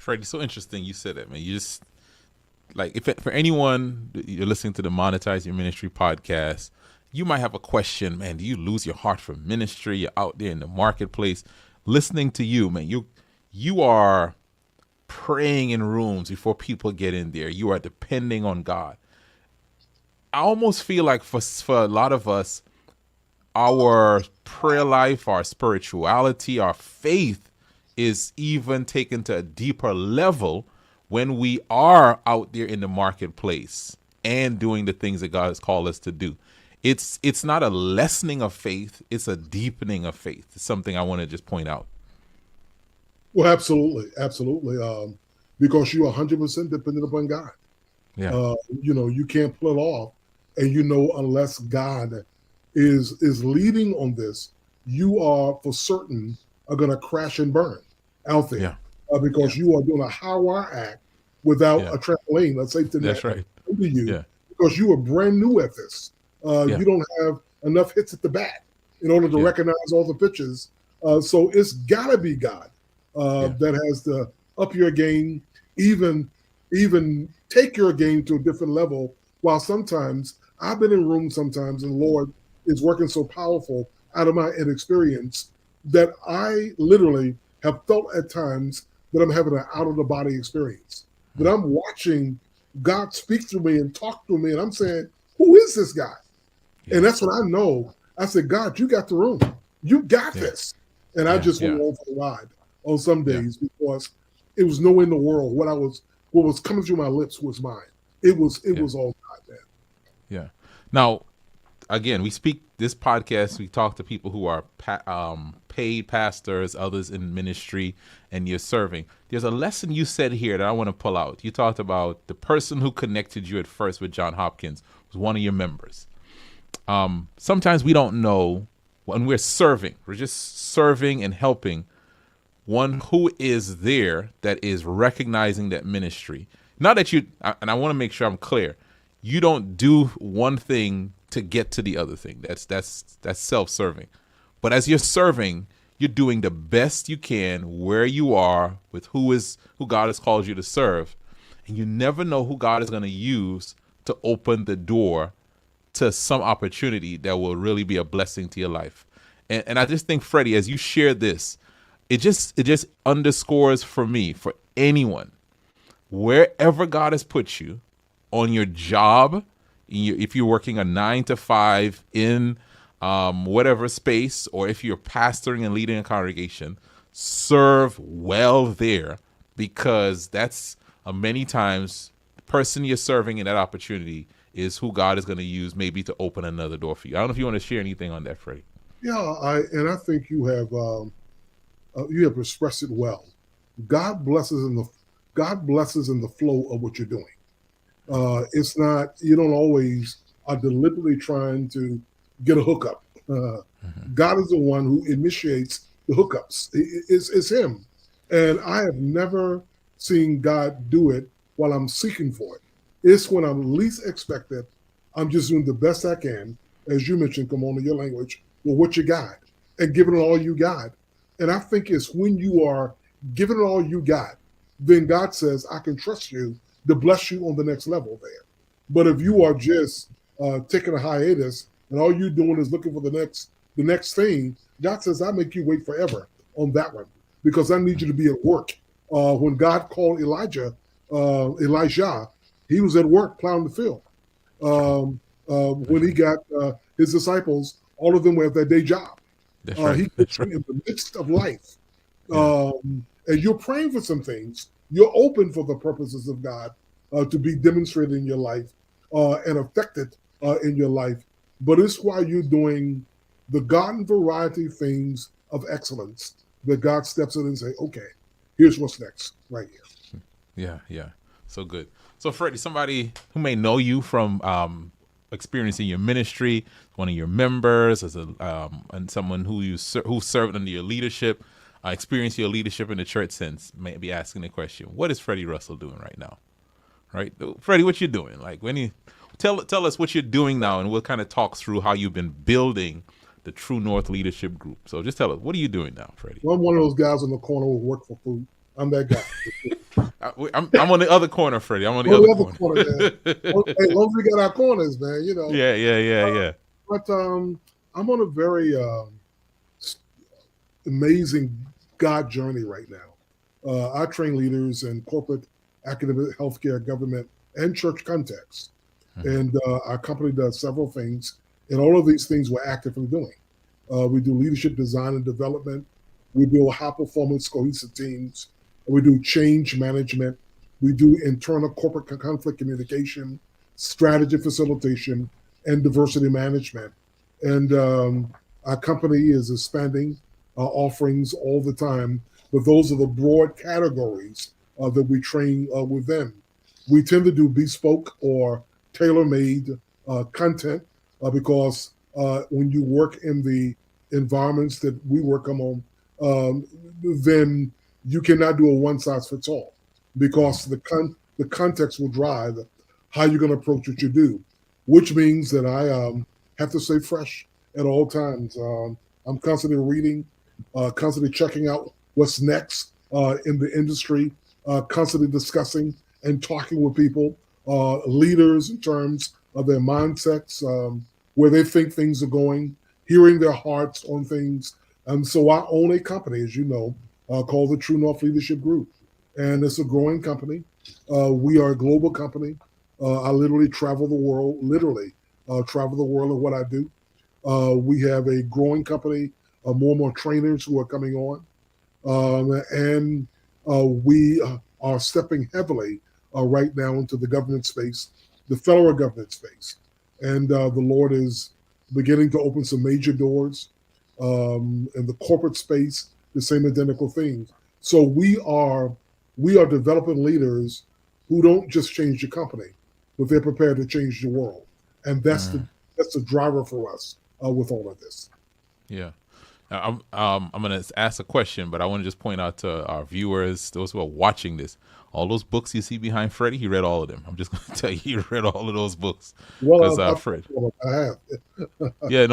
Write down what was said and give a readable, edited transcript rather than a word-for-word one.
Freddie, so interesting you said that, man. You just like if for anyone you're listening to the Monetize Your Ministry podcast, you might have a question, man. Do you lose your heart for ministry? You're out there in the marketplace, listening to you, man. You are praying in rooms before people get in there. You are depending on God. I almost feel like for a lot of us, our prayer life, our spirituality, our faith is even taken to a deeper level when we are out there in the marketplace and doing the things that God has called us to do. It's not a lessening of faith, it's a deepening of faith. It's something I want to just point out. Well, absolutely, absolutely. Because you are 100% dependent upon God. Yeah. You can't pull it off, and unless God is leading on this, you are for certain are going to crash and burn out there. Yeah. Because you are doing a high wire act without a trampoline, a safety net. That's right. Under you, Yeah. because you are brand new at this. You don't have enough hits at the bat in order to recognize all the pitches. So it's got to be God that has to up your game, even take your game to a different level. While sometimes I've been in rooms sometimes, and the Lord is working so powerful out of my inexperience that I literally have felt at times that I'm having an out of the body experience. That I'm watching God speak through me and talk through me, and I'm saying, "Who is this guy?" Yeah. And that's what I know. I said, "God, you got the room. You got this." And I just went on for the ride on some days because it was nowhere in the world what was coming through my lips was mine. It was all God, man. Yeah. Now, again, we speak this podcast. We talk to people who are paid pastors, others in ministry, and you're serving. There's a lesson you said here that I want to pull out. You talked about the person who connected you at first with John Hopkins was one of your members. Sometimes we don't know when we're serving. We're just serving and helping one who is there that is recognizing that ministry. Not that you, and I want to make sure I'm clear, you don't do one thing to get to the other thing. That's self-serving. But as you're serving, you're doing the best you can where you are with who God has called you to serve. And you never know who God is going to use to open the door to some opportunity that will really be a blessing to your life. And I just think, Freddie, as you share this, it just underscores for me, for anyone, wherever God has put you, on your job, if you're working a 9 to 5 in whatever space, or if you're pastoring and leading a congregation, serve well there, because that's many times the person you're serving in that opportunity is who God is going to use maybe to open another door for you. I don't know if you want to share anything on that, Freddie. Yeah, I think you have expressed it well. God blesses in the flow of what you're doing. It's not, you don't always are deliberately trying to get a hookup. God is the one who initiates the hookups. It's him. And I have never seen God do it while I'm seeking for it. It's when I'm least expected. I'm just doing the best I can, as you mentioned, come on in your language, with what you got and giving it all you got. And I think it's when you are giving it all you got, then God says, I can trust you to bless you on the next level there. But if you are just taking a hiatus and all you're doing is looking for the next thing, God says, I make you wait forever on that one, because I need you to be at work. When God called Elijah, he was at work plowing the field. When he got his disciples, all of them were at their day job. That's right. He puts you in the midst of life. And you're praying for some things. You're open for the purposes of God to be demonstrated in your life and affected in your life. But it's while you're doing the garden variety things of excellence that God steps in and say, okay, here's what's next right here. Yeah. So good. So Freddie, somebody who may know you from experiencing your ministry, one of your members, as and someone who served under your leadership, experienced your leadership in the church since, may be asking the question, what is Freddie Russell doing right now? Right, Freddie, what you doing? Like, when you tell us what you're doing now, and we'll kind of talk through how you've been building the True North Leadership Group. So just tell us, what are you doing now, Freddie? Well, I'm one of those guys in the corner who work for food. I'm that guy. I'm on the other corner, Freddie. I'm on the On other the other corner. corner, man. Well, hey, as long as we got our corners, man, Yeah, yeah, yeah, yeah. But I'm on a very s- amazing God journey right now. I train leaders in corporate, academic, healthcare, government, and church contexts. Mhm. And our company does several things, and all of these things we're actively doing. We do leadership design and development. We build high performance cohesive teams. We do change management. We do internal corporate conflict communication, strategy facilitation, and diversity management. And our company is expanding our offerings all the time, but those are the broad categories that we train within. We tend to do bespoke or tailor made content because when you work in the environments that we work on, then you cannot do a one size fits all because the context will drive how you're going to approach what you do, which means that I have to stay fresh at all times. I'm constantly reading, constantly checking out what's next in the industry, constantly discussing and talking with people, leaders in terms of their mindsets, where they think things are going, hearing their hearts on things. And so I own a company, as you know, called the True North Leadership Group. And it's a growing company. We are a global company. I literally travel the world, travel the world in what I do. We have a growing company, more and more trainers who are coming on. And we are stepping heavily right now into the government space, the federal government space. And the Lord is beginning to open some major doors in the corporate space, the same identical things. So we are developing leaders who don't just change the company, but they're prepared to change the world. And that's the driver for us with all of this. Yeah. I'm gonna ask a question, but I want to just point out to our viewers, those who are watching this, all those books you see behind Freddie, he read all of them. I'm just gonna tell you, he read all of those books Well, because Fred. I have. Yeah, no,